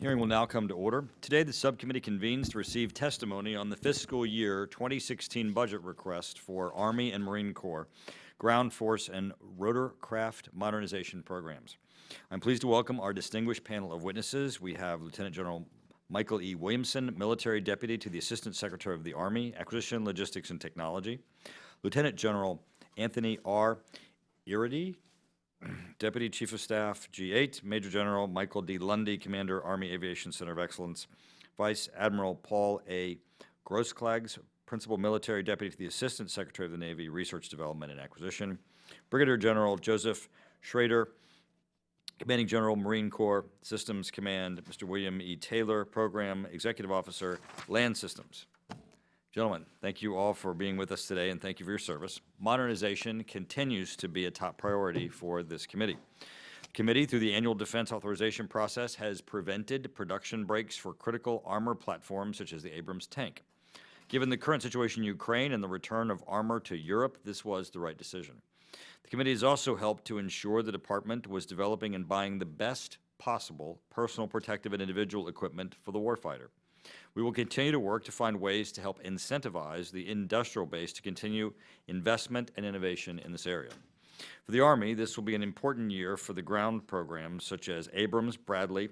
Hearing will now come to order. Today, the subcommittee convenes to receive testimony on the fiscal year 2016 budget request for Army and Marine Corps, Ground Force, and Rotorcraft modernization programs. I'm pleased to welcome our distinguished panel of witnesses. We have Lieutenant General Michael E. Williamson, Military Deputy to the Assistant Secretary of the Army, Acquisition, Logistics, and Technology. Lieutenant General Anthony R. Iridy, Deputy Chief of Staff, G8, Major General Michael D. Lundy, Commander, Army Aviation Center of Excellence, Vice Admiral Paul A. Grosskлагs, Principal Military Deputy to the Assistant Secretary of the Navy, Research, Development, and Acquisition, Brigadier General Joseph Schrader, Commanding General, Marine Corps, Systems Command, Mr. William E. Taylor, Program Executive Officer, Land Systems. Gentlemen, thank you all for being with us today, and thank you for your service. Modernization continues to be a top priority for this committee. The committee, through the annual defense authorization process, has prevented production breaks for critical armor platforms such as the Abrams tank. Given the current situation in Ukraine and the return of armor to Europe, this was the right decision. The committee has also helped to ensure the department was developing and buying the best possible personal protective and individual equipment for the warfighter. We will continue to work to find ways to help incentivize the industrial base to continue investment and innovation in this area. For the Army, this will be an important year for the ground programs such as Abrams, Bradley,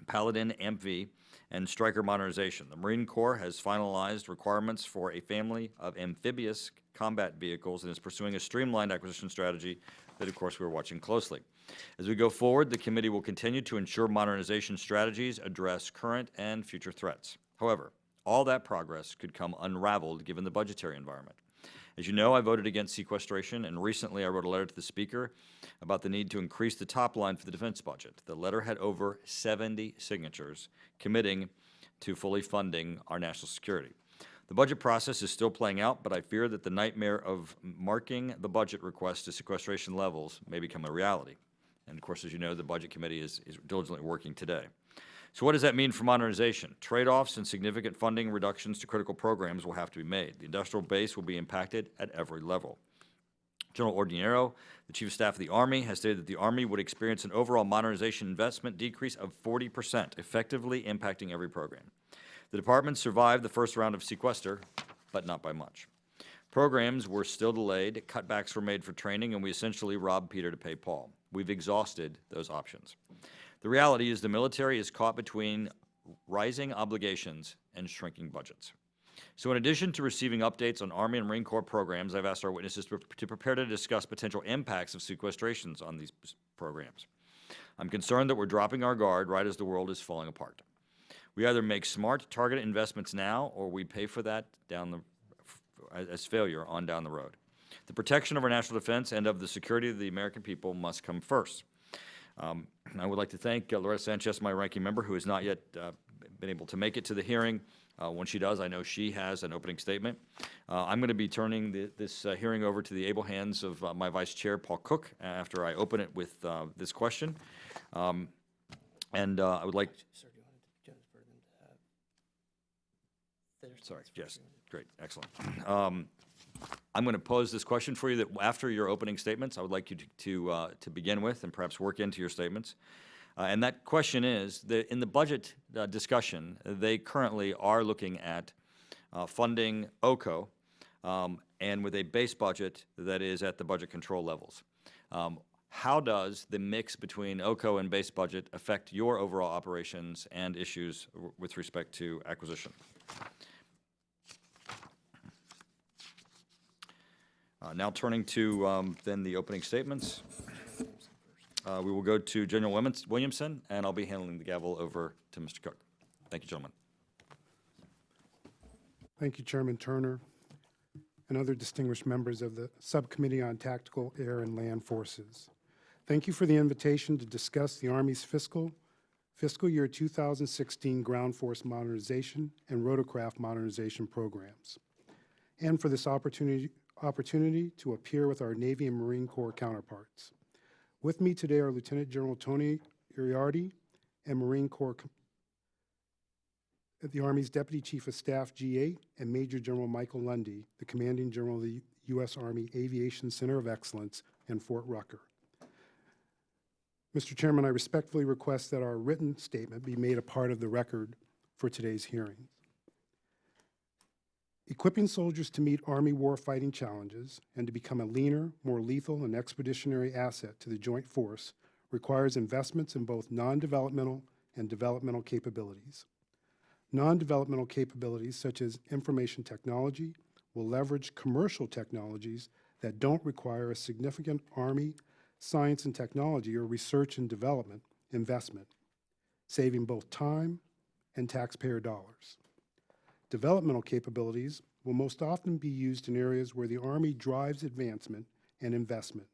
Paladin, AMP-V, and Stryker modernization. The Marine Corps has finalized requirements for a family of amphibious combat vehicles and is pursuing a streamlined acquisition strategy that, of course, we're watching closely. As we go forward, the committee will continue to ensure modernization strategies address current and future threats. However, all that progress could come unraveled given the budgetary environment. As you know, I voted against sequestration, and recently I wrote a letter to the Speaker about the need to increase the top line for the defense budget. The letter had over 70 signatures committing to fully funding our national security. The budget process is still playing out, but I fear that the nightmare of marking the budget request to sequestration levels may become a reality. And of course, as you know, the Budget Committee is diligently working today. So what does that mean for modernization? Trade-offs and significant funding reductions to critical programs will have to be made. The industrial base will be impacted at every level. General Ordinero, the Chief of Staff of the Army, has stated that the Army would experience an overall modernization investment decrease of 40%, effectively impacting every program. The department survived the first round of sequester, but not by much. Programs were still delayed, cutbacks were made for training, and we essentially robbed Peter to pay Paul. We've exhausted those options. The reality is the military is caught between rising obligations and shrinking budgets. So in addition to receiving updates on Army and Marine Corps programs, I've asked our witnesses to prepare to discuss potential impacts of sequestrations on these programs. I'm concerned that we're dropping our guard right as the world is falling apart. We either make smart, targeted investments now, or we pay for that as failure on down the road. The protection of our national defense and of the security of the American people must come first. I would like to thank Loretta Sanchez, my ranking member, who has not yet been able to make it to the hearing. When she does, I know she has an opening statement. I'm going to be turning this hearing over to the able hands of my Vice Chair, Paul Cook, after I open it with this question. I would like... Sir, do you want Jennifer to have their... Sorry, yes, great, excellent. I'm going to pose this question for you that after your opening statements, I would like you to begin with and perhaps work into your statements. And that question is, in the budget discussion, they currently are looking at funding OCO and with a base budget that is at the budget control levels. How does the mix between OCO and base budget affect your overall operations and issues with respect to acquisition? Now turning to then the opening statements, we will go to General Williamson, and I'll be handing the gavel over to Mr. Cook. Thank you, gentlemen. Thank you, Chairman Turner, and other distinguished members of the Subcommittee on Tactical Air and Land Forces. Thank you for the invitation to discuss the Army's fiscal year 2016 Ground Force Modernization and Rotorcraft Modernization programs, and for this opportunity to appear with our Navy and Marine Corps counterparts. With me today are Lieutenant General Tony Iriardi and Marine Corps, the Army's Deputy Chief of Staff, G8, and Major General Michael Lundy, the Commanding General of the U.S. Army Aviation Center of Excellence in Fort Rucker. Mr. Chairman, I respectfully request that our written statement be made a part of the record for today's hearing. Equipping soldiers to meet Army warfighting challenges and to become a leaner, more lethal, and expeditionary asset to the joint force requires investments in both non-developmental and developmental capabilities. Non-developmental capabilities, such as information technology, will leverage commercial technologies that don't require a significant Army science and technology or research and development investment, saving both time and taxpayer dollars. Developmental capabilities will most often be used in areas where the Army drives advancement and investment,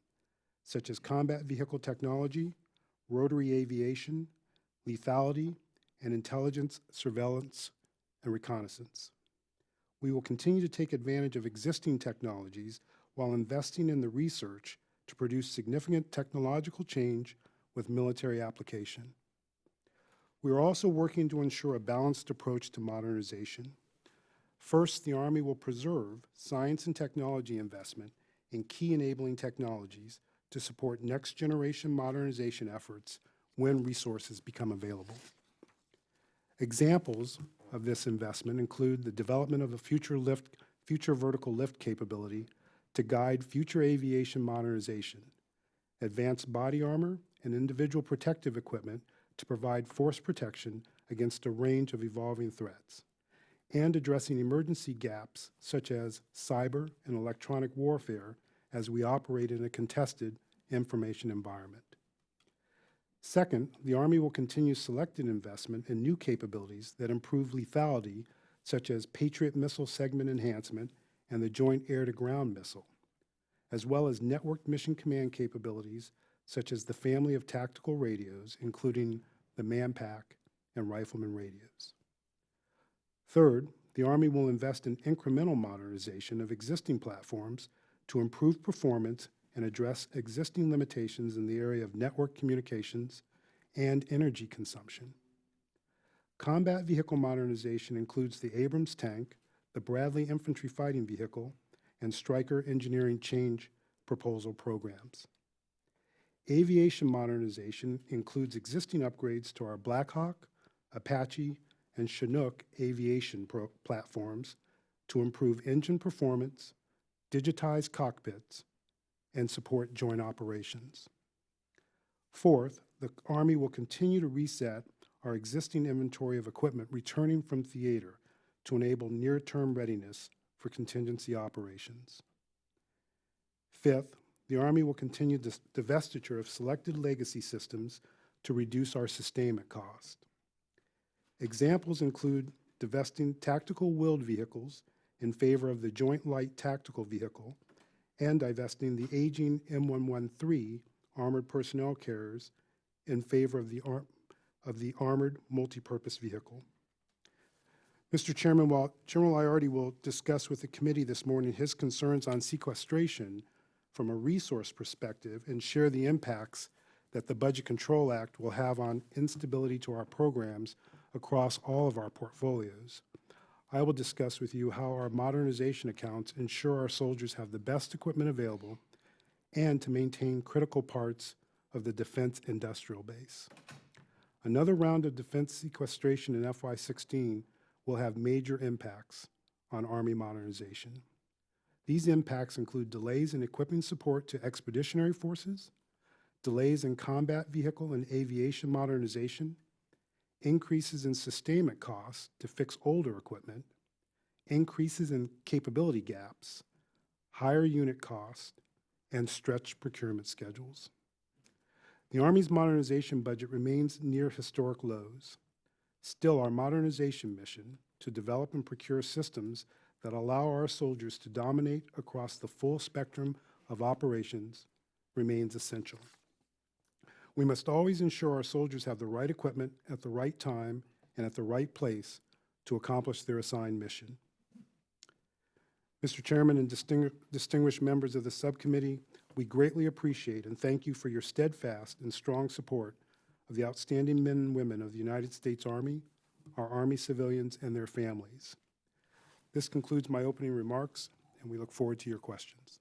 such as combat vehicle technology, rotary aviation, lethality, and intelligence, surveillance, and reconnaissance. We will continue to take advantage of existing technologies while investing in the research to produce significant technological change with military application. We are also working to ensure a balanced approach to modernization. First, the Army will preserve science and technology investment in key enabling technologies to support next-generation modernization efforts when resources become available. Examples of this investment include the development of a future vertical lift capability to guide future aviation modernization, advanced body armor, and individual protective equipment to provide force protection against a range of evolving threats, and addressing emergency gaps such as cyber and electronic warfare as we operate in a contested information environment. Second, the Army will continue selected investment in new capabilities that improve lethality, such as Patriot missile segment enhancement and the Joint Air-to-Ground missile, as well as networked mission command capabilities, such as the family of tactical radios, including the Manpack and Rifleman radios. Third, the Army will invest in incremental modernization of existing platforms to improve performance and address existing limitations in the area of network communications and energy consumption. Combat vehicle modernization includes the Abrams tank, the Bradley Infantry Fighting Vehicle, and Stryker Engineering Change Proposal programs. Aviation modernization includes existing upgrades to our Black Hawk, Apache, and Chinook aviation platforms to improve engine performance, digitize cockpits, and support joint operations. Fourth, the Army will continue to reset our existing inventory of equipment returning from theater to enable near-term readiness for contingency operations. Fifth, the Army will continue the divestiture of selected legacy systems to reduce our sustainment cost. Examples include divesting tactical wheeled vehicles in favor of the Joint Light Tactical Vehicle and divesting the aging M113 armored personnel carriers in favor of the Armored Multipurpose Vehicle. Mr. Chairman, while General Iardi will discuss with the committee this morning his concerns on sequestration from a resource perspective and share the impacts that the Budget Control Act will have on instability to our programs across all of our portfolios, I will discuss with you how our modernization accounts ensure our soldiers have the best equipment available and to maintain critical parts of the defense industrial base. Another round of defense sequestration in FY16 will have major impacts on Army modernization. These impacts include delays in equipping support to expeditionary forces, delays in combat vehicle and aviation modernization, increases in sustainment costs to fix older equipment, increases in capability gaps, higher unit cost, and stretched procurement schedules. The Army's modernization budget remains near historic lows. Still, our modernization mission to develop and procure systems that allow our soldiers to dominate across the full spectrum of operations remains essential. We must always ensure our soldiers have the right equipment at the right time and at the right place to accomplish their assigned mission. Mr. Chairman and distinguished members of the subcommittee, we greatly appreciate and thank you for your steadfast and strong support of the outstanding men and women of the United States Army, our Army civilians, and their families. This concludes my opening remarks, and we look forward to your questions.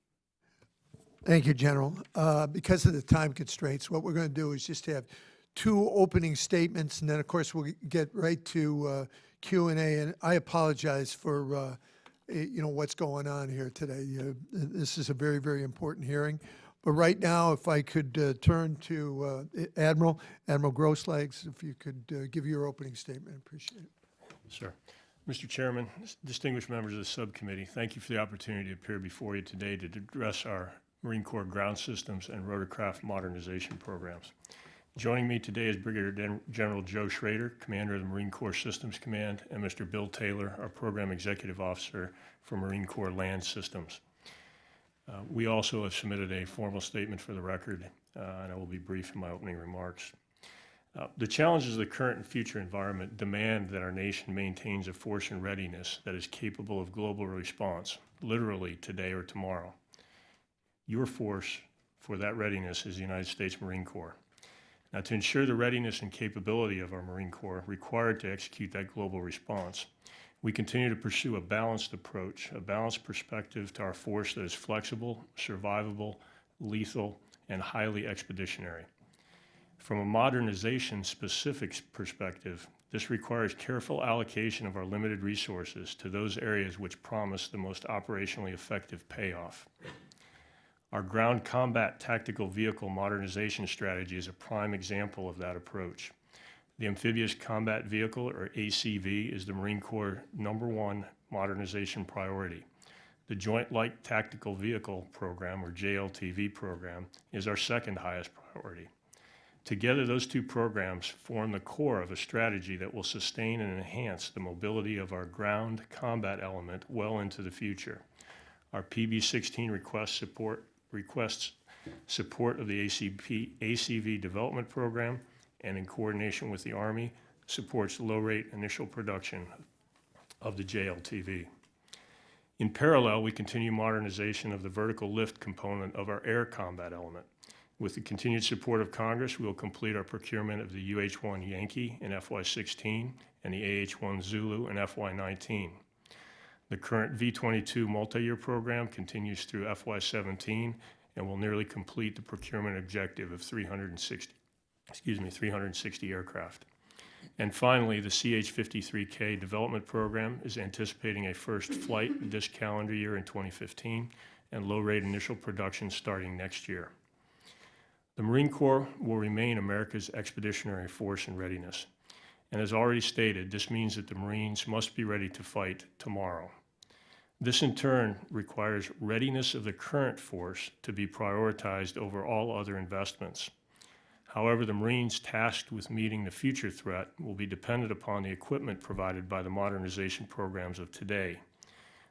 Thank you, General. Because of the time constraints, what we're going to do is just have two opening statements, and then, of course, we'll get right to Q&A. And I apologize for, what's going on here today. This is a very, very important hearing. But right now, if I could turn to Admiral Grosslegs, if you could give your opening statement, I appreciate it. Sir. Mr. Chairman, distinguished members of the subcommittee, thank you for the opportunity to appear before you today to address our Marine Corps ground systems and rotorcraft modernization programs. Joining me today is Brigadier General Joe Schrader, Commander of the Marine Corps Systems Command, and Mr. Bill Taylor, our Program Executive Officer for Marine Corps Land Systems. We also have submitted a formal statement for the record, and I will be brief in my opening remarks. The challenges of the current and future environment demand that our nation maintains a force in readiness that is capable of global response, literally today or tomorrow. Your force for that readiness is the United States Marine Corps. Now, to ensure the readiness and capability of our Marine Corps required to execute that global response, we continue to pursue a balanced approach, a balanced perspective to our force that is flexible, survivable, lethal, and highly expeditionary. From a modernization specific perspective, this requires careful allocation of our limited resources to those areas which promise the most operationally effective payoff. Our ground combat tactical vehicle modernization strategy is a prime example of that approach. The Amphibious Combat Vehicle, or ACV, is the Marine Corps' #1 modernization priority. The Joint Light Tactical Vehicle Program, or JLTV program, is our second highest priority. Together, those two programs form the core of a strategy that will sustain and enhance the mobility of our ground combat element well into the future. Our PB-16 requests support of the ACV development program, and in coordination with the Army, supports low-rate initial production of the JLTV. In parallel, we continue modernization of the vertical lift component of our air combat element. With the continued support of Congress, we will complete our procurement of the UH-1 Yankee in FY16 and the AH-1 Zulu in FY19. The current V-22 multi-year program continues through FY17 and will nearly complete the procurement objective of 360 aircraft. And finally, the CH-53K development program is anticipating a first flight this calendar year in 2015 and low-rate initial production starting next year. The Marine Corps will remain America's expeditionary force in readiness. And as already stated, this means that the Marines must be ready to fight tomorrow. This in turn requires readiness of the current force to be prioritized over all other investments. However, the Marines tasked with meeting the future threat will be dependent upon the equipment provided by the modernization programs of today.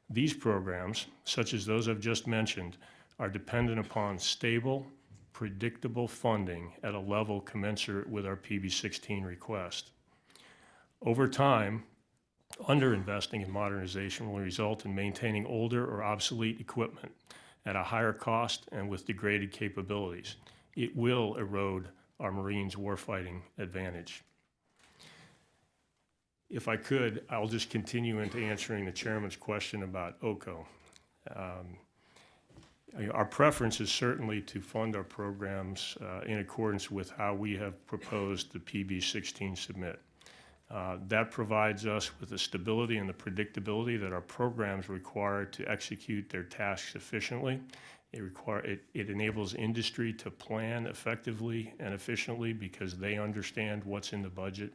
These programs, such as those I've just mentioned, are dependent upon stable, predictable funding at a level commensurate with our PB-16 request. Over time, underinvesting in modernization will result in maintaining older or obsolete equipment at a higher cost and with degraded capabilities. It will erode our Marines' warfighting advantage. If I could, I'll just continue into answering the Chairman's question about OCO. Our preference is certainly to fund our programs in accordance with how we have proposed the PB-16 submit. That provides us with the stability and the predictability that our programs require to execute their tasks efficiently. It enables industry to plan effectively and efficiently because they understand what's in the budget.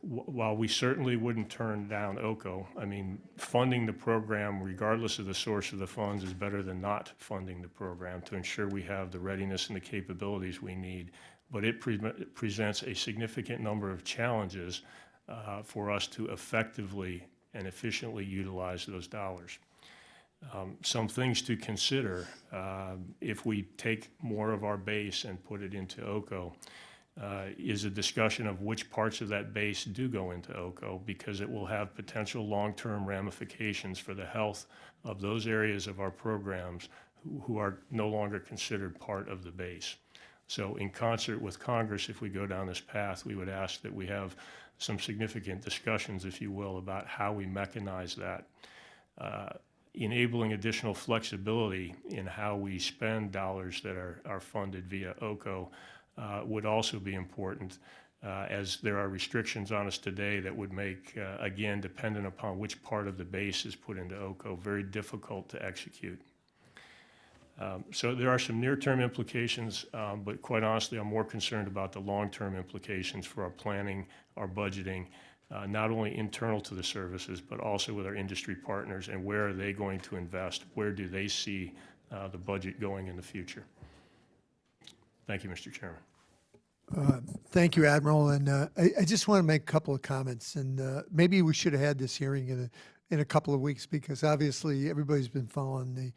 While we certainly wouldn't turn down OCO, I mean, funding the program regardless of the source of the funds is better than not funding the program to ensure we have the readiness and the capabilities we need. But it presents a significant number of challenges for us to effectively and efficiently utilize those dollars. Some things to consider if we take more of our base and put it into OCO is a discussion of which parts of that base do go into OCO because it will have potential long-term ramifications for the health of those areas of our programs who are no longer considered part of the base. So in concert with Congress, if we go down this path, we would ask that we have some significant discussions, if you will, about how we mechanize that. enabling additional flexibility in how we spend dollars that are funded via OCO would also be important, as there are restrictions on us today that would make, again, dependent upon which part of the base is put into OCO, very difficult to execute. So there are some near-term implications, but quite honestly, I'm more concerned about the long-term implications for our planning, our budgeting, not only internal to the services, but also with our industry partners, and where are they going to invest? Where do they see the budget going in the future? Thank you, Mr. Chairman. Thank you, Admiral. And I just want to make a couple of comments. And maybe we should have had this hearing in a couple of weeks, because obviously everybody's been following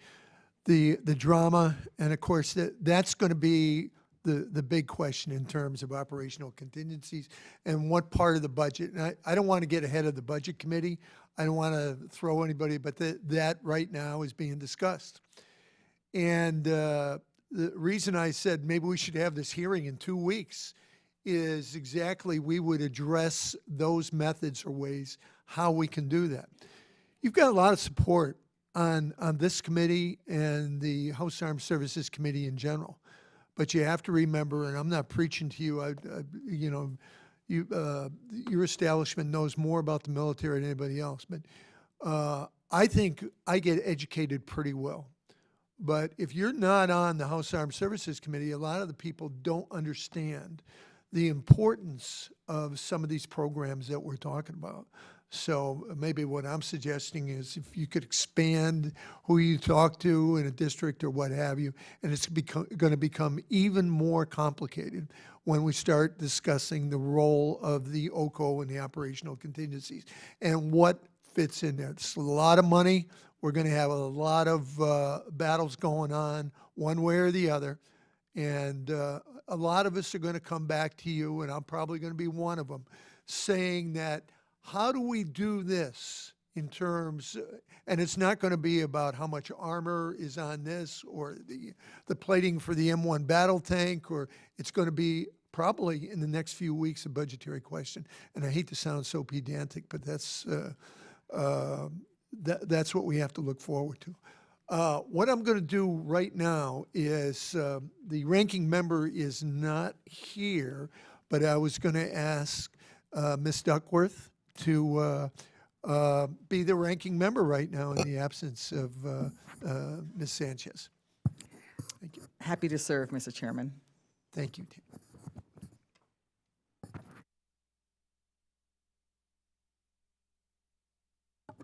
the drama. And of course, that's going to be the big question in terms of operational contingencies and what part of the budget. And I don't want to get ahead of the Budget Committee. I don't want to throw anybody, but that right now is being discussed. And the reason I said maybe we should have this hearing in 2 weeks is exactly we would address those methods or ways how we can do that. You've got a lot of support on this committee and the House Armed Services Committee in general. But you have to remember, and I'm not preaching to you, your establishment knows more about the military than anybody else, but I think I get educated pretty well. But if you're not on the House Armed Services Committee, a lot of the people don't understand the importance of some of these programs that we're talking about. So maybe what I'm suggesting is if you could expand who you talk to in a district or what have you, and it's going to become even more complicated when we start discussing the role of the OCO and the operational contingencies and what fits in there. It's a lot of money. We're going to have a lot of battles going on one way or the other. And a lot of us are going to come back to you, and I'm probably going to be one of them, saying that how do we do this in terms, and it's not going to be about how much armor is on this or the plating for the M1 battle tank, or it's going to be probably in the next few weeks a budgetary question. And I hate to sound so pedantic, but that's what we have to look forward to. What I'm going to do right now is the ranking member is not here, but I was going to ask Ms. Duckworth to be the ranking member right now in the absence of Ms. Sanchez. Thank you. Happy to serve, Mr. Chairman. Thank you.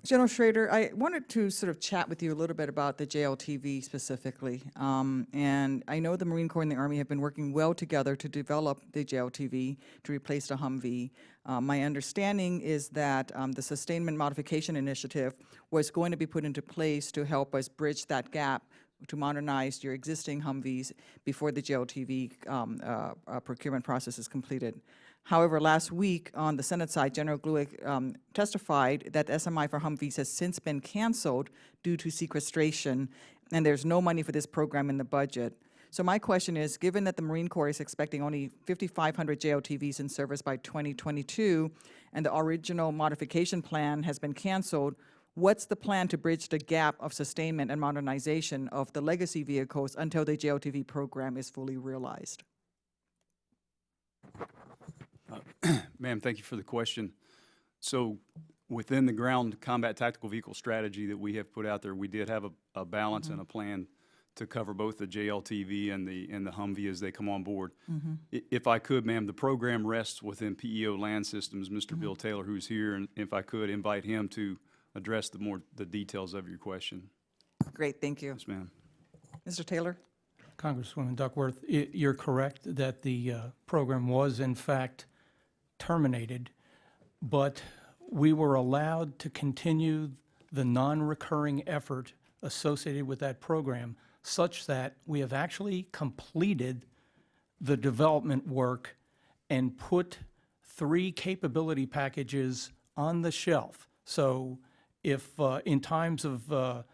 General Schrader, I wanted to sort of chat with you a little bit about the JLTV specifically. And I know the Marine Corps and the Army have been working well together to develop the JLTV to replace the Humvee. My understanding is that the Sustainment Modification Initiative was going to be put into place to help us bridge that gap to modernize your existing Humvees before the JLTV procurement process is completed. However, last week on the Senate side, General Gluick testified that the SMI for Humvees has since been canceled due to sequestration, and there's no money for this program in the budget. So my question is, given that the Marine Corps is expecting only 5,500 JLTVs in service by 2022, and the original modification plan has been canceled, what's the plan to bridge the gap of sustainment and modernization of the legacy vehicles until the JLTV program is fully realized? Ma'am, thank you for the question. So within the ground combat tactical vehicle strategy that we have put out there, we did have a balance and a plan to cover both the JLTV and the Humvee as they come on board. If I could, ma'am, the program rests within PEO Land Systems, Mr. Bill Taylor, who's here, and if I could invite him to address the details of your question. Great, thank you. Yes, ma'am. Mr. Taylor? Congresswoman Duckworth, you're correct that the program was in fact terminated, but we were allowed to continue the non-recurring effort associated with that program such that we have actually completed the development work and put 3 capability packages on the shelf. So if in times of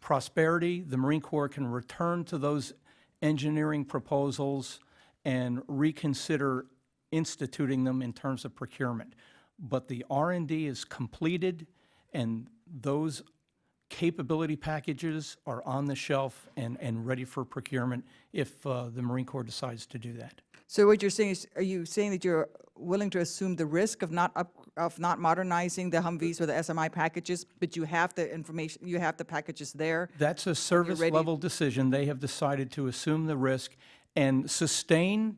prosperity, the Marine Corps can return to those engineering proposals and reconsider instituting them in terms of procurement. But the R&D is completed, and those capability packages are on the shelf and ready for procurement if the Marine Corps decides to do that. So what you're saying is, are you saying that you're willing to assume the risk of not modernizing the Humvees or the SMI packages, but you have the information, you have the packages there? That's a service ready- level decision. They have decided to assume the risk and sustain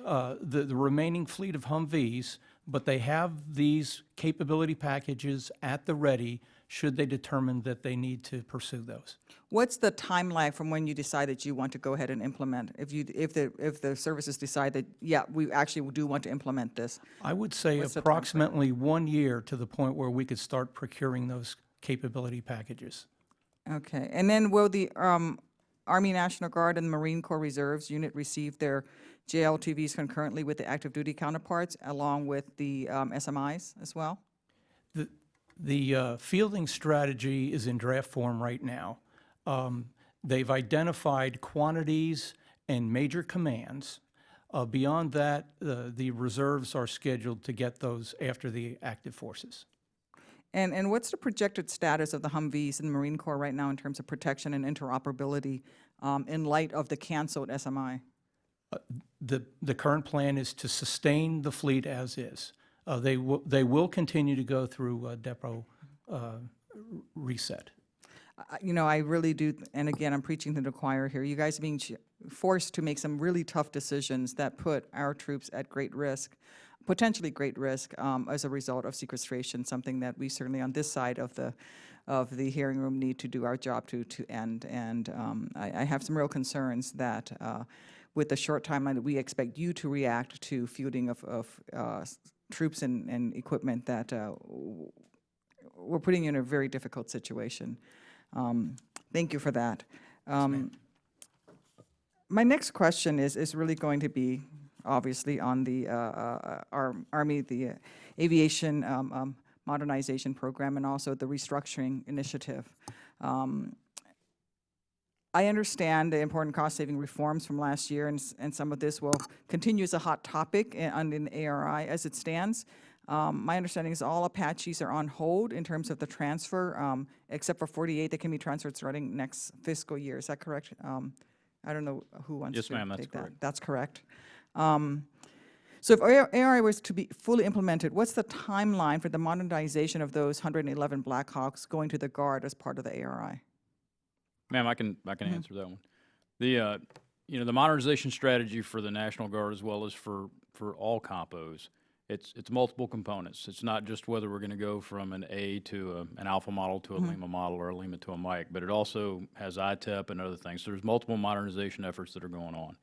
the remaining fleet of Humvees, but they have these capability packages at the ready should they determine that they need to pursue those. What's the time lag from when you decide that you want to go ahead and implement? If the services decide that, yeah, we actually do want to implement this? I would say What's the timeframe? approximately 1 year to the point where we could start procuring those capability packages. Okay, and then will the Army National Guard and Marine Corps Reserves unit receive their JLTVs concurrently with the active duty counterparts, along with the SMIs as well? The fielding strategy is in draft form right now. They've identified quantities and major commands. Beyond that, the reserves are scheduled to get those after the active forces. And what's the projected status of the Humvees in the Marine Corps right now in terms of protection and interoperability in light of the canceled SMI? The current plan is to sustain the fleet as is. They will continue to go through depot reset. You know, I really do, and again, I'm preaching to the choir here. You guys are being forced to make some really tough decisions that put our troops at great risk, potentially great risk, as a result of sequestration, something that we certainly on this side of the hearing room need to do our job to end. And I have some real concerns that with the short timeline that we expect you to react to fielding of troops and equipment, that we're putting you in a very difficult situation. Thank you for that. My next question is really going to be obviously on the our Army, the Aviation Modernization Program, and also the restructuring initiative. I understand the important cost-saving reforms from last year, and some of this will continue as a hot topic in the ARI as it stands. My understanding is all Apaches are on hold in terms of the transfer, except for 48 that can be transferred starting next fiscal year. Is that correct? I don't know who wants Yes, to ma'am, that's take that. correct. That's correct. So if ARI was to be fully implemented, what's the timeline for the modernization of those 111 Blackhawks going to the Guard as part of the ARI? Ma'am, I can answer that one. The the modernization strategy for the National Guard as well as for all compos, it's multiple components. It's not just whether we're going to go from an A to an Alpha model to a Lima model or a Lima to a Mike, but it also has ITEP and other things. So there's multiple modernization efforts that are going on.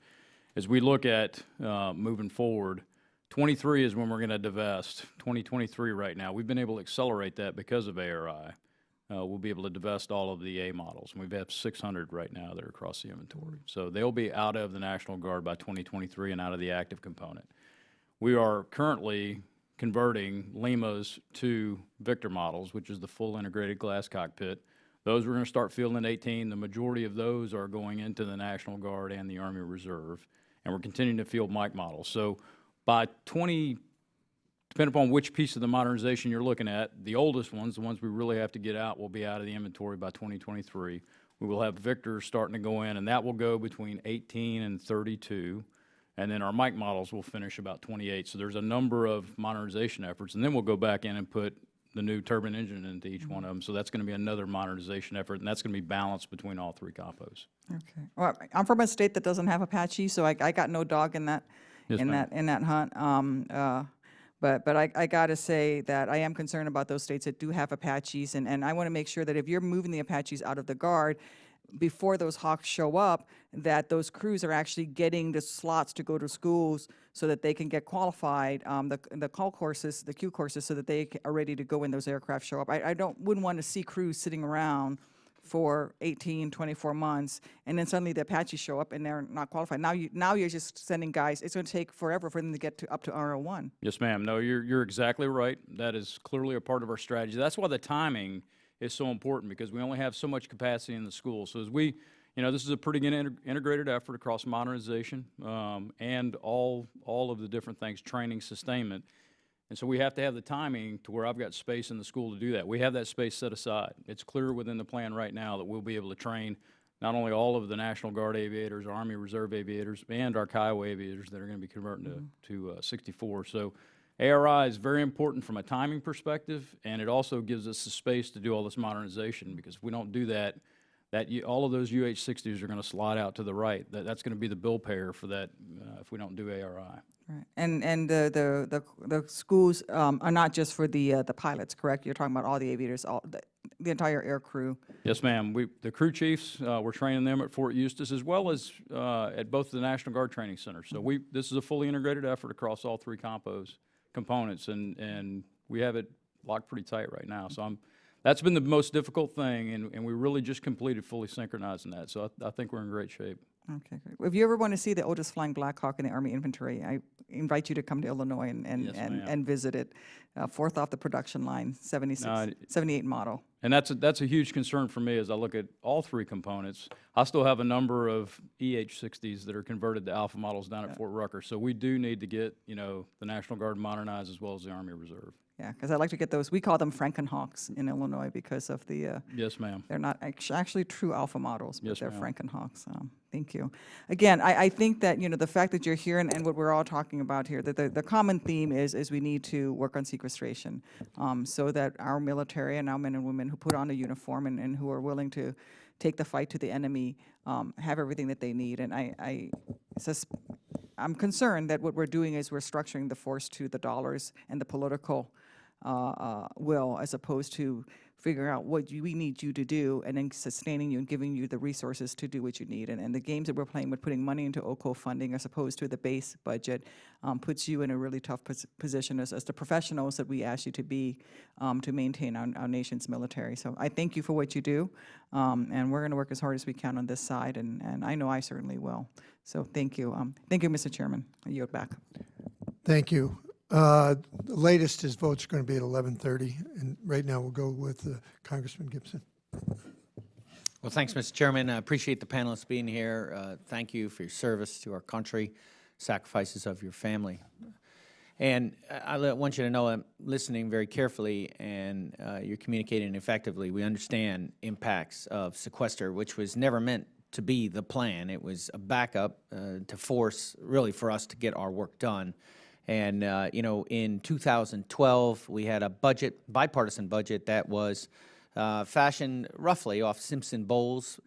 As we look at moving forward, 23 is when we're going to divest. 2023 right now, we've been able to accelerate that because of ARI. We'll be able to divest all of the A models. And we've had 600 right now that are across the inventory. So they'll be out of the National Guard by 2023 and out of the active component. We are currently converting Limas to Victor models, which is the full integrated glass cockpit. Those we're going to start fielding in 18. The majority of those are going into the National Guard and the Army Reserve. And we're continuing to field Mike models. So by depending upon which piece of the modernization you're looking at, the oldest ones, the ones we really have to get out, will be out of the inventory by 2023. We will have Victors starting to go in, and that will go between 18 and 32. And then our Mike models will finish about 28. So there's a number of modernization efforts. And then we'll go back in and put the new turbine engine into each one of them. So that's going to be another modernization effort, and that's going to be balanced between all three compos. Okay. Well, I'm from a state that doesn't have Apache, so I got no dog in that Yes, ma'am. in that hunt. But I got to say that I am concerned about those states that do have Apaches, and I want to make sure that if you're moving the Apaches out of the Guard, before those Hawks show up, that those crews are actually getting the slots to go to schools so that they can get qualified, the call courses, the Q courses, so that they are ready to go when those aircraft show up. I wouldn't want to see crews sitting around for 18, 24 months, and then suddenly the Apaches show up and they're not qualified. Now you're just sending guys. It's going to take forever for them to get up to RO1. Yes, ma'am. No, you're exactly right. That is clearly a part of our strategy. That's why the timing is so important, because we only have so much capacity in the school. So as we, this is a pretty good integrated effort across modernization and all of the different things, training, sustainment. And so we have to have the timing to where I've got space in the school to do that. We have that space set aside. It's clear within the plan right now that we'll be able to train not only all of the National Guard aviators, Army Reserve aviators, and our Kiowa aviators that are going to be converting to 64. So ARI is very important from a timing perspective, and it also gives us the space to do all this modernization, because if we don't do that, all of those UH-60s are going to slide out to the right. That's going to be the bill payer for that if we don't do ARI. Right. And the schools are not just for the pilots, correct? You're talking about all the aviators, the entire air crew. Yes, ma'am. The crew chiefs, we're training them at Fort Eustis as well as at both the National Guard Training Centers. So this is a fully integrated effort across all three components, and we have it locked pretty tight right now. So that's been the most difficult thing, and we really just completed fully synchronizing that. So I think we're in great shape. Okay, great. If you ever want to see the oldest flying Black Hawk in the Army Infantry, I invite you to come to Illinois and visit it. Fourth off the production line, 78 model. And that's a huge concern for me as I look at all three components. I still have a number of EH-60s that are converted to alpha models down at Fort Rucker. So we do need to get, the National Guard modernized as well as the Army Reserve. Yeah, because I like to get those. We call them Frankenhawks in Illinois because of the. Yes, ma'am. They're not actually true alpha models, but Yes, they're ma'am. Frankenhawks. Thank you. Again, I think that the fact that you're here and what we're all talking about here, that the common theme is we need to work on sequestration, so that our military and our men and women who put on a uniform and who are willing to take the fight to the enemy have everything that they need. And I'm concerned that what we're doing is we're structuring the force to the dollars and the political will, as opposed to figuring out what we need you to do and then sustaining you and giving you the resources to do what you need. And the games that we're playing with putting money into OCO funding as opposed to the base budget puts you in a really tough position as the professionals that we ask you to be to maintain our nation's military. So I thank you for what you do, and we're going to work as hard as we can on this side, and I know I certainly will. So thank you. Thank you, Mr. Chairman. I yield back. Thank you. The latest is votes are going to be at 11:30, and right now we'll go with Congressman Gibson. Well, thanks, Mr. Chairman. I appreciate the panelists being here. Thank you for your service to our country, sacrifices of your family. And I want you to know I'm listening very carefully, and you're communicating effectively. We understand impacts of sequester, which was never meant to be the plan. It was a backup to force, really, for us to get our work done. And, in 2012, we had a bipartisan budget that was fashioned roughly off Simpson Bowles,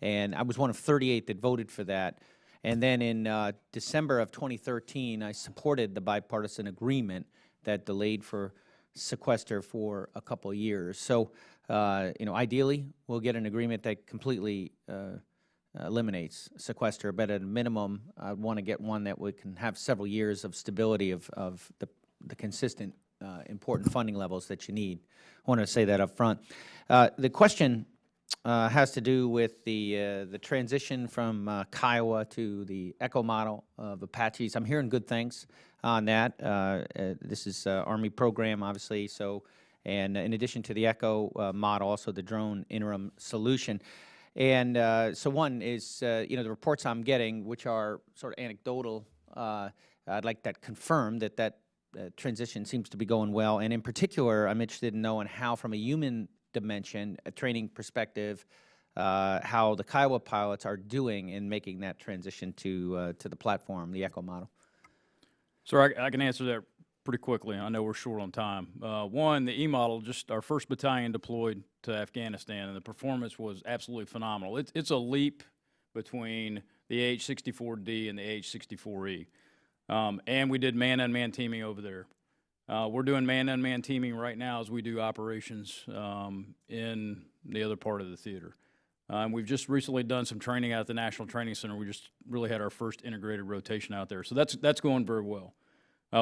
and I was one of 38 that voted for that. And then in December of 2013, I supported the bipartisan agreement that delayed for sequester for a couple of years. So, ideally, we'll get an agreement that completely eliminates sequester, but at a minimum, I'd want to get one that we can have several years of stability of the consistent, important funding levels that you need. I want to say that up front. The question has to do with the transition from Kiowa to the Echo model of Apaches. I'm hearing good things on that. This is Army program, obviously, so, and in addition to the Echo model, also the drone interim solution. And so one is, the reports I'm getting, which are sort of anecdotal, I'd like that confirmed that transition seems to be going well. And in particular, I'm interested in knowing how, from a human dimension, a training perspective, how the Kiowa pilots are doing in making that transition to the platform, the Echo model. So I can answer that pretty quickly. I know we're short on time. One, the E-model, just our first battalion deployed to Afghanistan, and the performance was absolutely phenomenal. It's a leap between the AH-64D and the AH-64E. And we did man-on-man teaming over there. We're doing man-on-man teaming right now as we do operations in the other part of the theater. We've just recently done some training out at the National Training Center. We just really had our first integrated rotation out there. So that's going very well.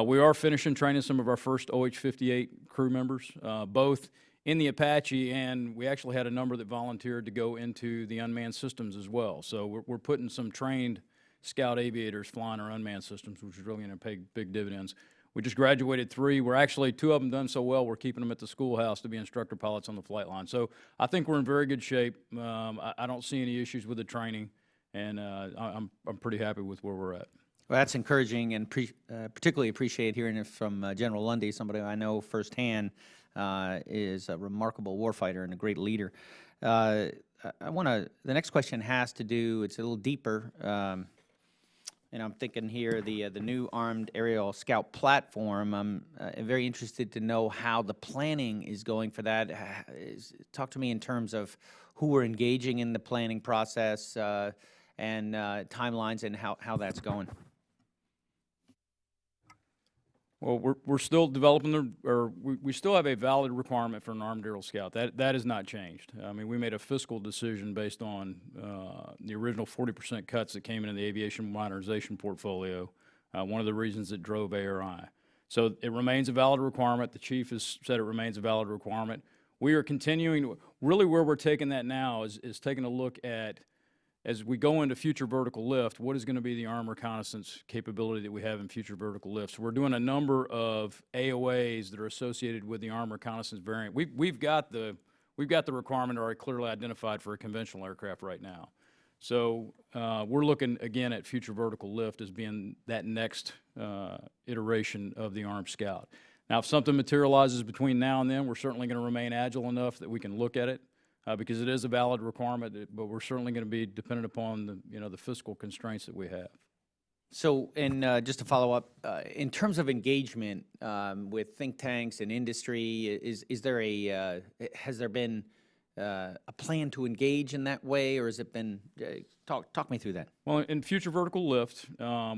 We are finishing training some of our first OH-58 crew members, both in the Apache, and we actually had a number that volunteered to go into the unmanned systems as well. So we're putting some trained scout aviators flying our unmanned systems, which is really going to pay big dividends. We just graduated 3. We're actually, 2 of them done so well, we're keeping them at the schoolhouse to be instructor pilots on the flight line. So I think we're in very good shape. I don't see any issues with the training, and I'm pretty happy with where we're at. Well, that's encouraging, and particularly appreciate hearing it from General Lundy, somebody I know firsthand, is a remarkable warfighter and a great leader. I want to, the next question has to do, it's a little deeper, and I'm thinking here the new Armed Aerial Scout platform. I'm very interested to know how the planning is going for that. Talk to me in terms of who we're engaging in the planning process and timelines and how that's going. Well, we're still developing we still have a valid requirement for an armed aerial scout. That has not changed. I mean, we made a fiscal decision based on the original 40% cuts that came into the aviation modernization portfolio. One of the reasons that drove ARI. So it remains a valid requirement. The chief has said it remains a valid requirement. We are continuing. Really, where we're taking that now is taking a look at, as we go into future vertical lift, what is going to be the armed reconnaissance capability that we have in future vertical lifts? We're doing a number of AOAs that are associated with the armed reconnaissance variant. We've got the requirement already clearly identified for a conventional aircraft right now. So we're looking again at future vertical lift as being that next iteration of the Armed Scout. Now, if something materializes between now and then, we're certainly going to remain agile enough that we can look at it. Because it is a valid requirement, but we're certainly going to be dependent upon the fiscal constraints that we have. So, and just to follow up, in terms of engagement with think tanks and industry, is there has there been a plan to engage in that way, or has it been, talk me through that? Well, in future vertical lift,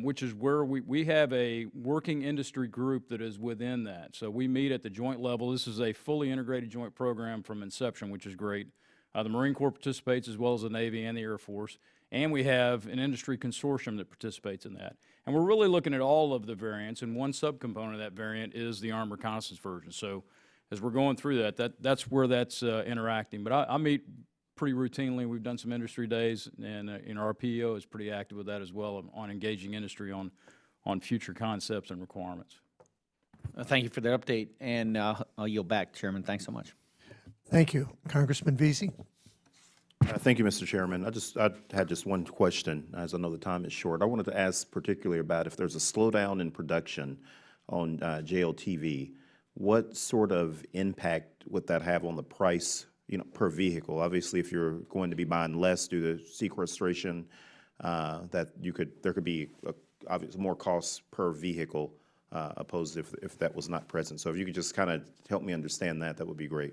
which is where we have a working industry group that is within that. So we meet at the joint level. This is a fully integrated joint program from inception, which is great. The Marine Corps participates as well as the Navy and the Air Force. And we have an industry consortium that participates in that. And we're really looking at all of the variants, and one subcomponent of that variant is the armed reconnaissance version. So as we're going through that's where that's interacting. But I meet pretty routinely. We've done some industry days, and our PEO is pretty active with that as well on engaging industry on future concepts and requirements. Thank you for the update, and I'll yield back, Chairman. Thanks so much. Thank you. Congressman Vesey? Thank you, Mr. Chairman. I had just one question, as I know the time is short. I wanted to ask particularly about if there's a slowdown in production on JLTV, what sort of impact would that have on the price, per vehicle? Obviously, if you're going to be buying less due to sequestration, there could be obviously more costs per vehicle opposed if that was not present. So if you could just kind of help me understand that, that would be great.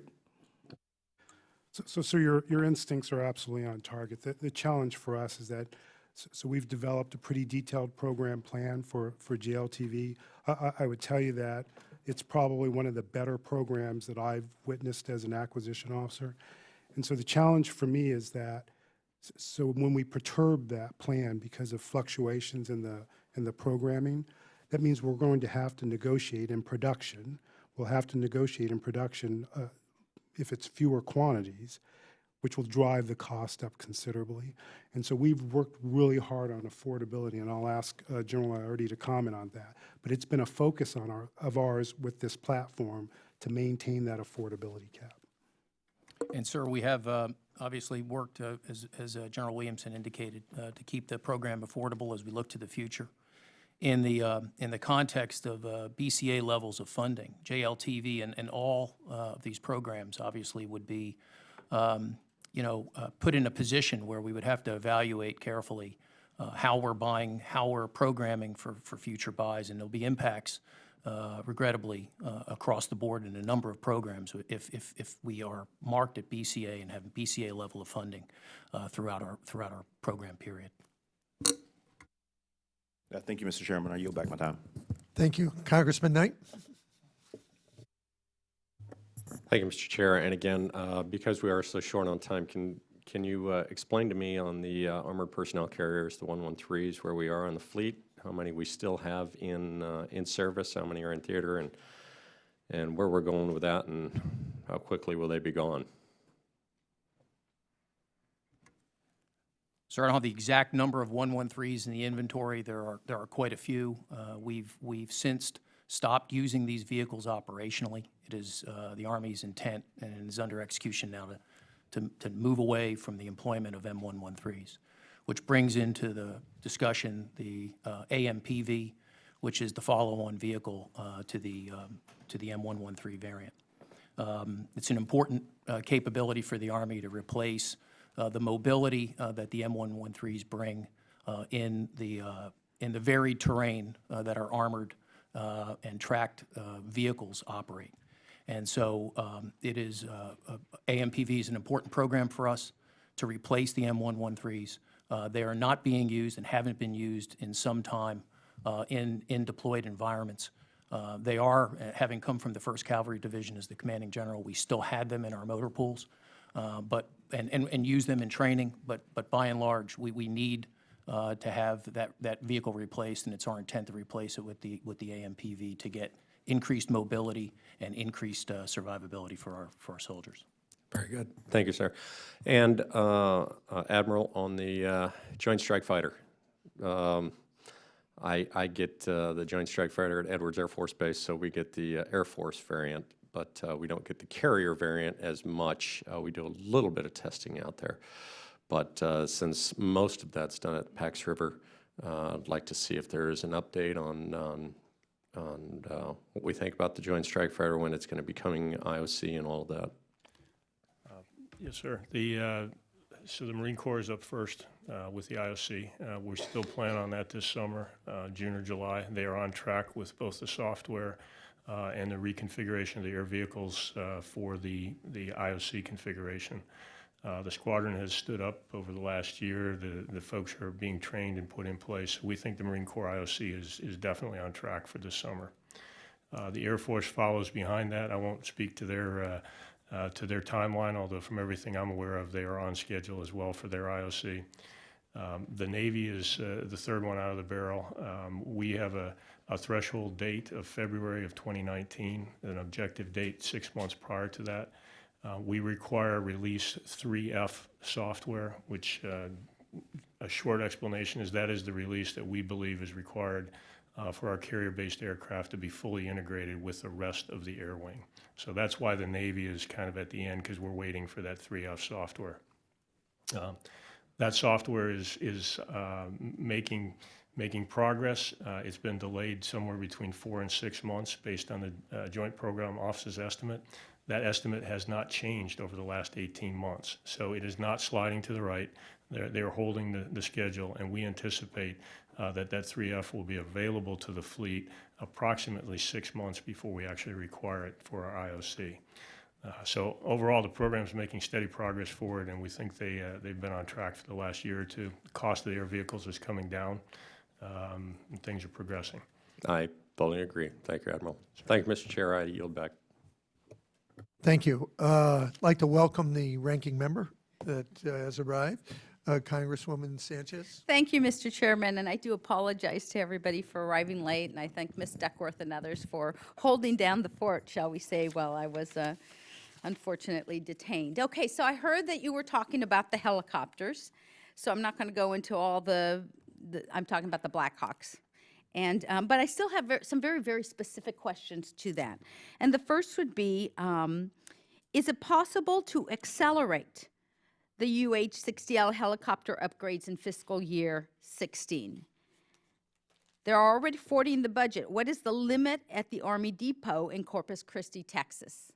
So your instincts are absolutely on target. The challenge for us is that, so we've developed a pretty detailed program plan for JLTV. I would tell you that it's probably one of the better programs that I've witnessed as an acquisition officer. And so the challenge for me is that, so when we perturb that plan because of fluctuations in the programming, that means we're going to have to negotiate in production. We'll have to negotiate in production if it's fewer quantities, which will drive the cost up considerably. And so we've worked really hard on affordability, and I'll ask General Iardi to comment on that. But it's been a focus of ours with this platform to maintain that affordability cap. And sir, we have obviously worked, as General Williamson indicated, to keep the program affordable as we look to the future. In the context of BCA levels of funding, JLTV and all of these programs obviously would be, put in a position where we would have to evaluate carefully how we're buying, how we're programming for future buys, and there'll be impacts, regrettably, across the board in a number of programs if we are marked at BCA and have BCA level of funding throughout our program period. Thank you, Mr. Chairman. I yield back my time. Thank you. Congressman Knight? Thank you, Mr. Chair. And again, because we are so short on time, can you explain to me on the armored personnel carriers, the 113s, where we are on the fleet, how many we still have in service, how many are in theater, and where we're going with that, and how quickly will they be gone? Sir, I don't have the exact number of 113s in the inventory. There are quite a few. We've since stopped using these vehicles operationally. It is the Army's intent, and it is under execution now to move away from the employment of M113s. which brings into the discussion the AMPV, which is the follow-on vehicle to the M113 variant. It's an important capability for the Army to replace the mobility that the M113s bring in the varied terrain that our armored and tracked vehicles operate. And so AMPV is an important program for us to replace the M113s. They are not being used and haven't been used in some time in deployed environments. They are, having come from the 1st Cavalry Division as the commanding general, we still had them in our motor pools, and use them in training, but by and large, we need to have that vehicle replaced, and it's our intent to replace it with the AMPV to get increased mobility and increased survivability for our soldiers. Very good. Thank you, sir. And Admiral, on the Joint Strike Fighter, I get the Joint Strike Fighter at Edwards Air Force Base, so we get the Air Force variant, but we don't get the carrier variant as much. We do a little bit of testing out there. But since most of that's done at Pax River, I'd like to see if there is an update on what we think about the Joint Strike Fighter, when it's going to be coming IOC and all of that. Yes, sir. So the Marine Corps is up first with the IOC. We still plan on that this summer, June or July. They are on track with both the software and the reconfiguration of the air vehicles for the IOC configuration. The squadron has stood up over the last year. The folks are being trained and put in place. We think the Marine Corps IOC is definitely on track for this summer. The Air Force follows behind that. I won't speak to their timeline, although from everything I'm aware of, they are on schedule as well for their IOC. The Navy is the third one out of the barrel. We have a threshold date of February of 2019, an objective date 6 months prior to that. We require release 3F software, which a short explanation is that is the release that we believe is required for our carrier-based aircraft to be fully integrated with the rest of the air wing. So that's why the Navy is kind of at the end, because we're waiting for that 3F software. That software is making progress. It's been delayed somewhere between 4 and 6 months based on the Joint Program Office's estimate. That estimate has not changed over the last 18 months. So it is not sliding to the right. They're holding the schedule, and we anticipate that 3F will be available to the fleet approximately 6 months before we actually require it for our IOC. So overall, the program is making steady progress forward, and we think they've been on track for the last year or two. The cost of the air vehicles is coming down, and things are progressing. I fully agree. Thank you, Admiral. Thank you, Mr. Chair. I yield back. Thank you. I'd like to welcome the ranking member that has arrived, Congresswoman Sanchez. Thank you, Mr. Chairman, and I do apologize to everybody for arriving late, and I thank Ms. Duckworth and others for holding down the fort, shall we say, while I was unfortunately detained. Okay, so I heard that you were talking about the helicopters, so I'm not going to go into all I'm talking about the Blackhawks. And, but I still have some very, very specific questions to that. And the first would be, is it possible to accelerate the UH-60L helicopter upgrades in fiscal year 16? There are already 40 in the budget. What is the limit at the Army Depot in Corpus Christi, Texas?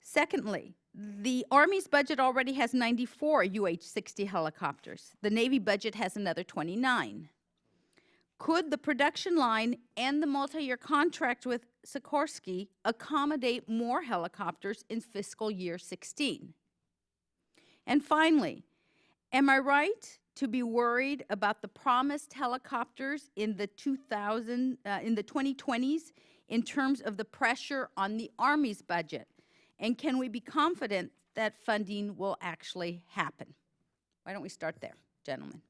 Secondly, the Army's budget already has 94 UH-60 helicopters. The Navy budget has another 29. Could the production line and the multi-year contract with Sikorsky accommodate more helicopters in fiscal year 16? And finally, am I right to be worried about the promised helicopters in the 2020s in terms of the pressure on the Army's budget? And can we be confident that funding will actually happen? Why don't we start there, gentlemen?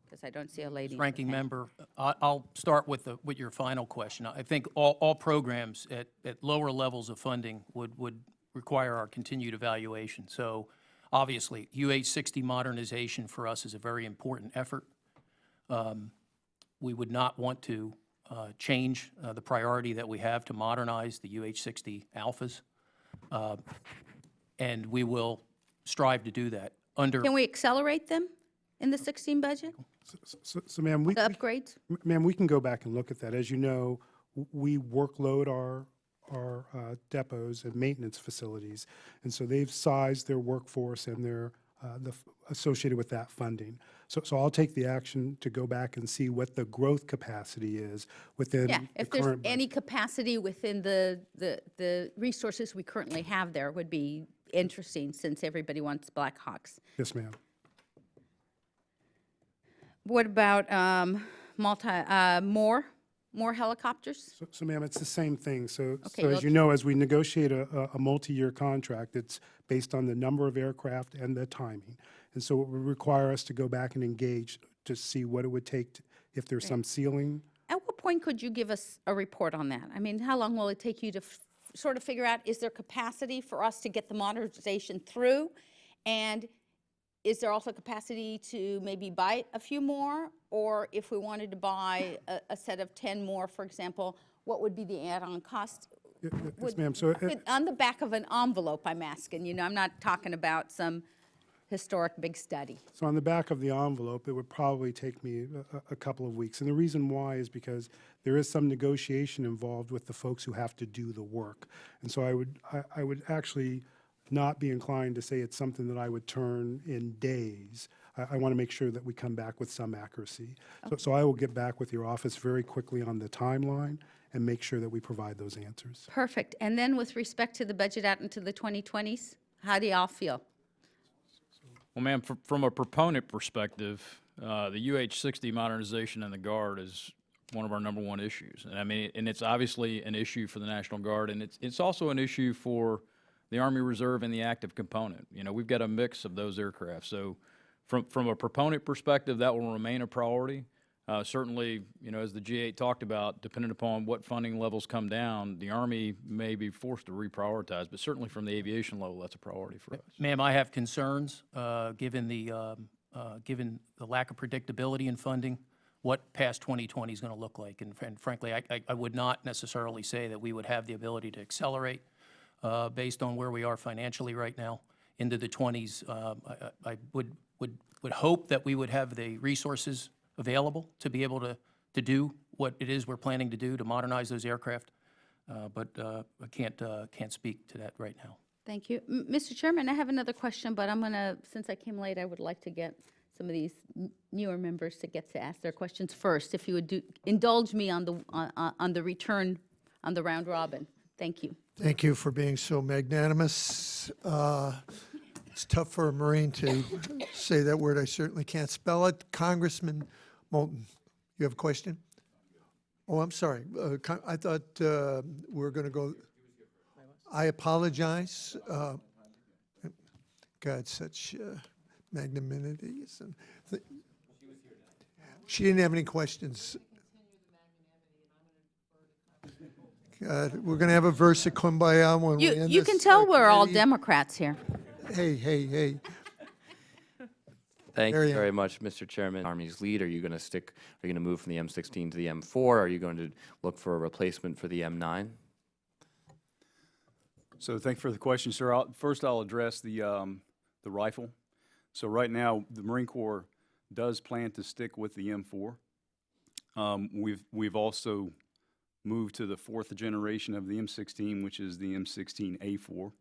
Because I don't see a lady. Ranking member, I'll start with your final question. I think all programs at lower levels of funding would require our continued evaluation. So obviously, UH-60 modernization for us is a very important effort. We would not want to change the priority that we have to modernize the UH-60 Alphas, and we will strive to do that. under, Can we accelerate them in the 16 budget, So ma'am, the upgrades? ma'am, we can go back and look at that. As you know, we workload our depots and maintenance facilities, and so they've sized their workforce and their associated with that funding. So I'll take the action to go back and see what the growth capacity is within Yeah, the if there's current budget. any capacity within the resources we currently have there would be interesting, since everybody wants Black Hawks. Yes, ma'am. What about more helicopters? So ma'am, it's the same thing. So Okay, as well, you know, as we negotiate a multi-year contract, it's based on the number of aircraft and the timing. And so it would require us to go back and engage to see what it would take if there's some ceiling. At what point could you give us a report on that? I mean, how long will it take you to sort of figure out, is there capacity for us to get the modernization through? And is there also capacity to maybe buy a few more? Or if we wanted to buy a set of 10 more, for example, what would be the add-on cost? Yes, ma'am. So On the back of an envelope, I'm asking, you know, I'm not talking about some historic big study. So on the back of the envelope, it would probably take me a couple of weeks. And the reason why is because there is some negotiation involved with the folks who have to do the work. And so I would actually not be inclined to say it's something that I would turn in days. I want to make sure that we come back with some accuracy. So I will get back with your office very quickly on the timeline and make sure that we provide those answers. Perfect. And then with respect to the budget out into the 2020s, how do y'all feel? Well, ma'am, from a proponent perspective, the UH-60 modernization in the Guard is one of our #1 issues. And I mean, and it's obviously an issue for the National Guard, and it's also an issue for the Army Reserve and the active component. You know, we've got a mix of those aircraft. So from a proponent perspective, that will remain a priority. Certainly, you know, as the G8 talked about, depending upon what funding levels come down, the Army may be forced to reprioritize, but certainly from the aviation level, that's a priority for us. ma'am, I have concerns, given the lack of predictability in funding, what past 2020 is going to look like. And frankly, I would not necessarily say that we would have the ability to accelerate based on where we are financially right now into the 20s. I would hope that we would have the resources available to be able to do what it is we're planning to do to modernize those aircraft, but I can't speak to that right now. Thank you. Mr. Chairman, I have another question, but I'm going to, since I came late, I would like to get some of these newer members to get to ask their questions first. If you would indulge me on the return, on the round robin. Thank you. Thank you for being so magnanimous. It's tough for a Marine to say that word. I certainly can't spell it. Congressman Moulton, you have a question? Oh, I'm sorry. I thought we were going to go. I apologize. God, such magnanimity. She didn't have any questions. God, we're going to have a verse of Kumbaya when we end You this, can tell we're all committee. Democrats here. Hey. Thank There you you very much, Mr. Chairman. Army's lead, are you going to move from the M16 to the M4? Are you going to look for a replacement for the M9? So thank you for the question, sir. First, I'll address the rifle. So right now, the Marine Corps does plan to stick with the M4. We've also moved to the 4th generation of the M16, which is the M16A4.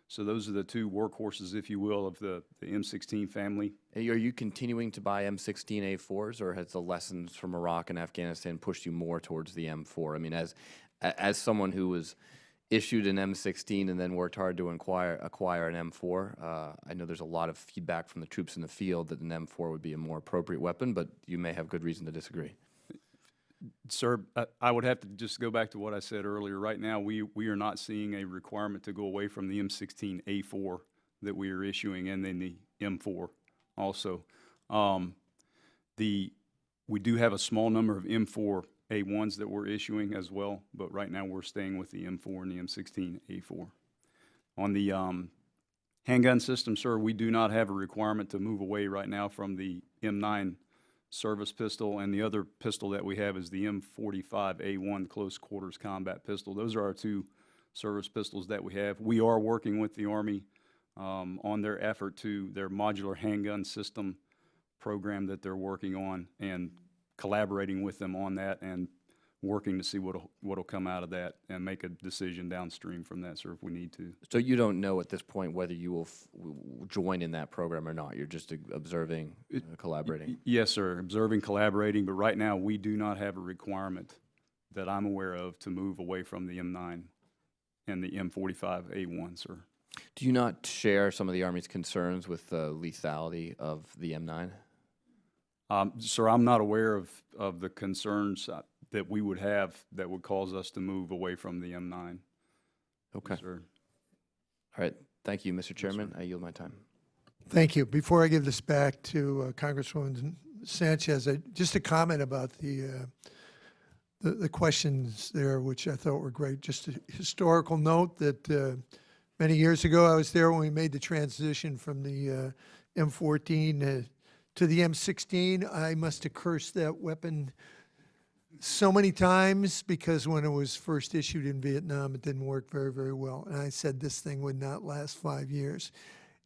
So those are the two workhorses, if you will, of the M16 family. Are you continuing to buy M16A4s, or has the lessons from Iraq and Afghanistan pushed you more towards the M4? I mean, as someone who was issued an M16 and then worked hard to acquire an M4, I know there's a lot of feedback from the troops in the field that an M4 would be a more appropriate weapon, but you may have good reason to disagree. Sir, I would have to just go back to what I said earlier. Right now, we are not seeing a requirement to go away from the M16A4 that we are issuing, and then the M4 also. We do have a small number of M4A1s that we're issuing as well, but right now we're staying with the M4 and the M16A4. On the handgun system, sir, we do not have a requirement to move away right now from the M9 service pistol, and the other pistol that we have is the M45A1 close quarters combat pistol. Those are our two service pistols that we have. We are working with the Army on their effort to their modular handgun system program that they're working on, and collaborating with them on that and working to see what'll come out of that and make a decision downstream from that, sir, if we need to. So you don't know at this point whether you will join in that program or not? You're just observing, collaborating? Yes, sir, observing, collaborating, but right now we do not have a requirement that I'm aware of to move away from the M9 and the M45A1, sir. Do you not share some of the Army's concerns with the lethality of the M9? Sir, I'm not aware of the concerns that we would have that would cause us to move away from the M9. Okay. Sir. All right. Thank you, Mr. Chairman. I yield my time. Thank you. Before I give this back to Congresswoman Sanchez, just a comment about the questions there, which I thought were great. Just a historical note that many years ago I was there when we made the transition from the M14 to the M16. I must have cursed that weapon so many times because when it was first issued in Vietnam, it didn't work very, very well. And I said this thing would not last 5 years.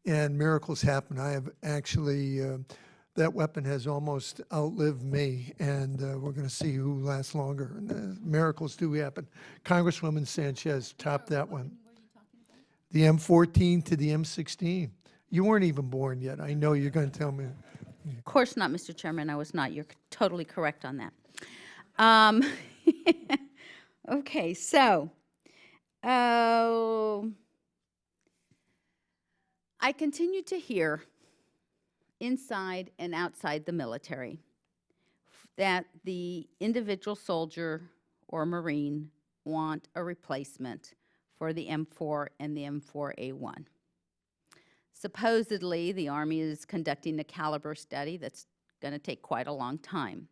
And miracles happen. I have actually, that weapon has almost outlived me, and we're going to see who lasts longer. And miracles do happen. Congresswoman Sanchez topped that one. The M14 to the M16. You weren't even born yet. I know you're going to tell me. Of course not, Mr. Chairman. I was not. You're totally correct on that. Okay, so I continue to hear inside and outside the military that the individual soldier or Marine want a replacement for the M4 and the M4A1. Supposedly, the Army is conducting a caliber study that's going to take quite a long time.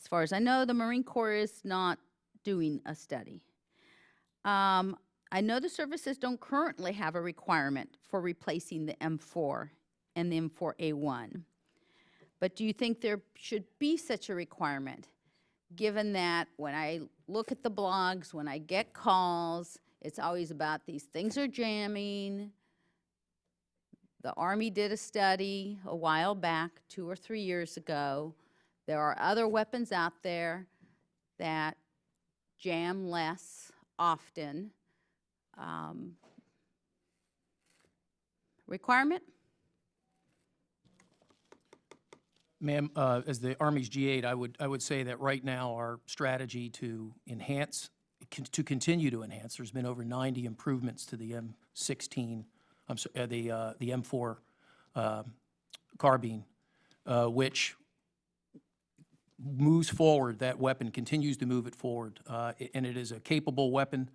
As far as I know, the Marine Corps is not doing a study. I know the services don't currently have a requirement for replacing the M4 and the M4A1. But do you think there should be such a requirement, given that when I look at the blogs, when I get calls, it's always about these things are jamming. The Army did a study a while back, 2 or 3 years ago. There are other weapons out there that jam less often. Requirement? Ma'am, as the Army's G8, I would say that right now our strategy to enhance, to continue to enhance, there's been over 90 improvements to the M16, the M4 carbine, which moves forward. That weapon continues to move it forward, and it is a capable weapon.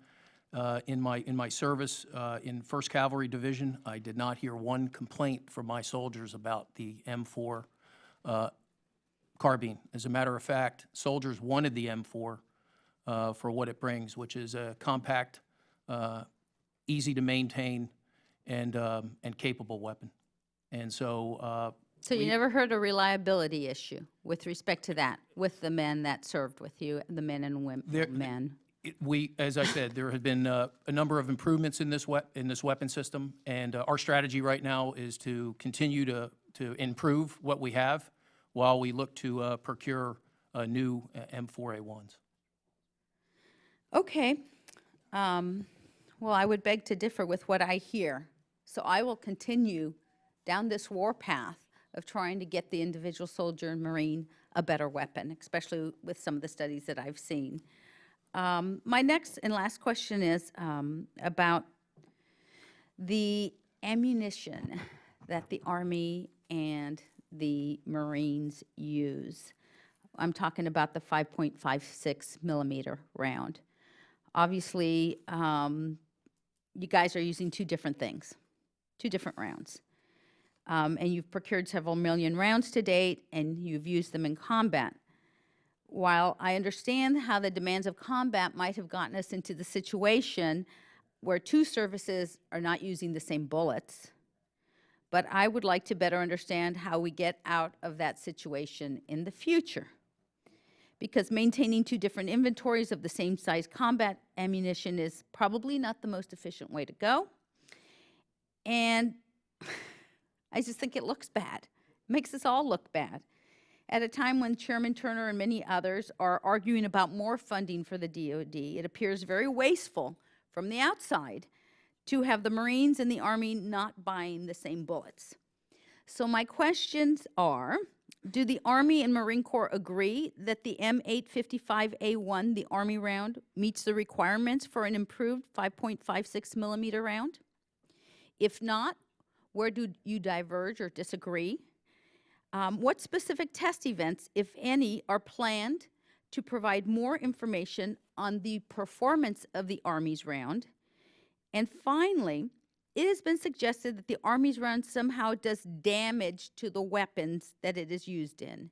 In my service in 1st Cavalry Division, I did not hear one complaint from my soldiers about the M4 carbine. As a matter of fact, soldiers wanted the M4 for what it brings, which is a compact, easy to maintain, and capable weapon. And so. So you never heard a reliability issue with respect to that, with the men that served with you, the men and women? As I said, there have been a number of improvements in this weapon system, and our strategy right now is to continue to improve what we have while we look to procure new M4A1s. Okay. Well, I would beg to differ with what I hear. So I will continue down this war path of trying to get the individual soldier and Marine a better weapon, especially with some of the studies that I've seen. My next and last question is about the ammunition that the Army and the Marines use. I'm talking about the 5.56 millimeter round. Obviously, you guys are using two different things, two different rounds. And you've procured several million rounds to date, and you've used them in combat. While I understand how the demands of combat might have gotten us into the situation where two services are not using the same bullets, but I would like to better understand how we get out of that situation in the future. Because maintaining two different inventories of the same size combat ammunition is probably not the most efficient way to go. And I just think it looks bad. Makes us all look bad. At a time when Chairman Turner and many others are arguing about more funding for the DoD, it appears very wasteful from the outside to have the Marines and the Army not buying the same bullets. So my questions are, do the Army and Marine Corps agree that the M855A1, the Army round, meets the requirements for an improved 5.56 millimeter round? If not, where do you diverge or disagree? What specific test events, if any, are planned to provide more information on the performance of the Army's round? And finally, it has been suggested that the Army's round somehow does damage to the weapons that it is used in.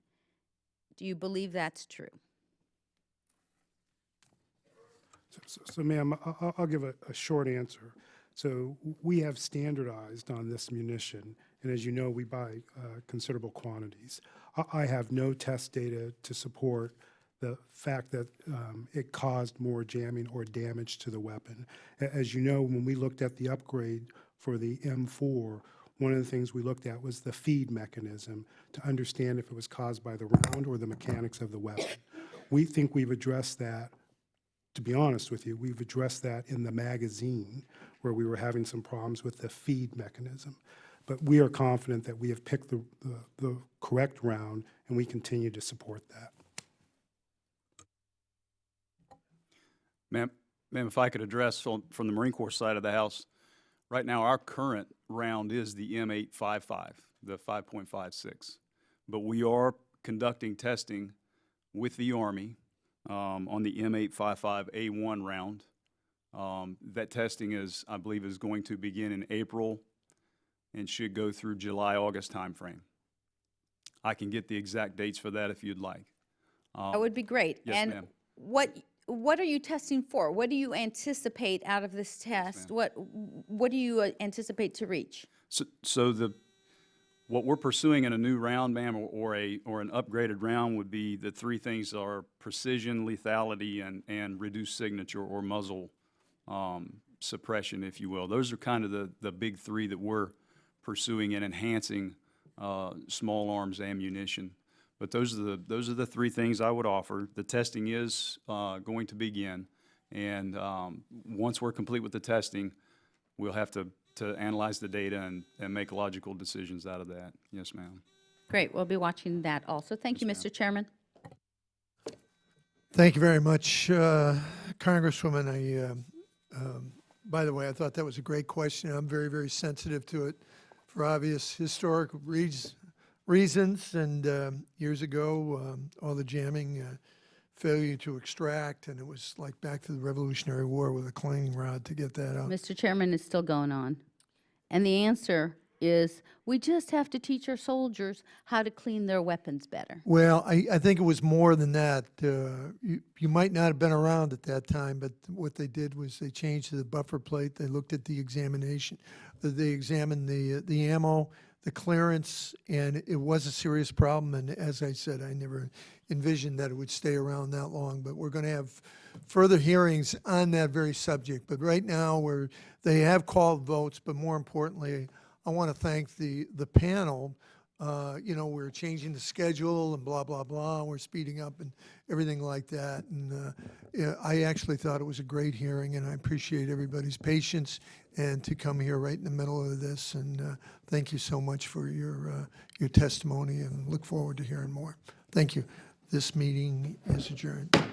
Do you believe that's true? So ma'am, I'll give a short answer. So we have standardized on this munition, and as you know, we buy considerable quantities. I have no test data to support the fact that it caused more jamming or damage to the weapon. As you know, when we looked at the upgrade for the M4, one of the things we looked at was the feed mechanism to understand if it was caused by the round or the mechanics of the weapon. We think we've addressed that. To be honest with you, we've addressed that in the magazine where we were having some problems with the feed mechanism. But we are confident that we have picked the correct round, and we continue to support that. Ma'am, if I could address from the Marine Corps side of the house, right now our current round is the M855, the 5.56. But we are conducting testing with the Army on the M855A1 round. That testing is, I believe, is going to begin in April and should go through July, August timeframe. I can get the exact dates for that if you'd like. That would be great. Yes, and ma'am. what are you testing for? What do you anticipate out of this test? What do you anticipate to reach? So what we're pursuing in a new round, ma'am, or an upgraded round would be the three things are precision, lethality, and reduced signature or muzzle suppression, if you will. Those are kind of the big three that we're pursuing and enhancing small arms ammunition. But those are the three things I would offer. The testing is going to begin, and once we're complete with the testing, we'll have to analyze the data and make logical decisions out of that. Yes, ma'am. Great. We'll be watching that also. Thank you, Mr. Chairman. Thank you very much, Congresswoman. By the way, I thought that was a great question. I'm very, very sensitive to it for obvious historic reasons. And years ago, all the jamming, failure to extract, and it was like back to the Revolutionary War with a clanging rod to get that out. Mr. Chairman, it's still going on. And the answer is we just have to teach our soldiers how to clean their weapons better. Well, I think it was more than that. You might not have been around at that time, but what they did was they changed the buffer plate. They looked at the examination. They examined the ammo, the clearance, and it was a serious problem. And as I said, I never envisioned that it would stay around that long. But we're going to have further hearings on that very subject. But right now, they have called votes, but more importantly, I want to thank the panel. We're changing the schedule and blah, blah, blah. We're speeding up and everything like that. And I actually thought it was a great hearing, and I appreciate everybody's patience and to come here right in the middle of this. And thank you so much for your testimony, and look forward to hearing more. Thank you. This meeting is adjourned.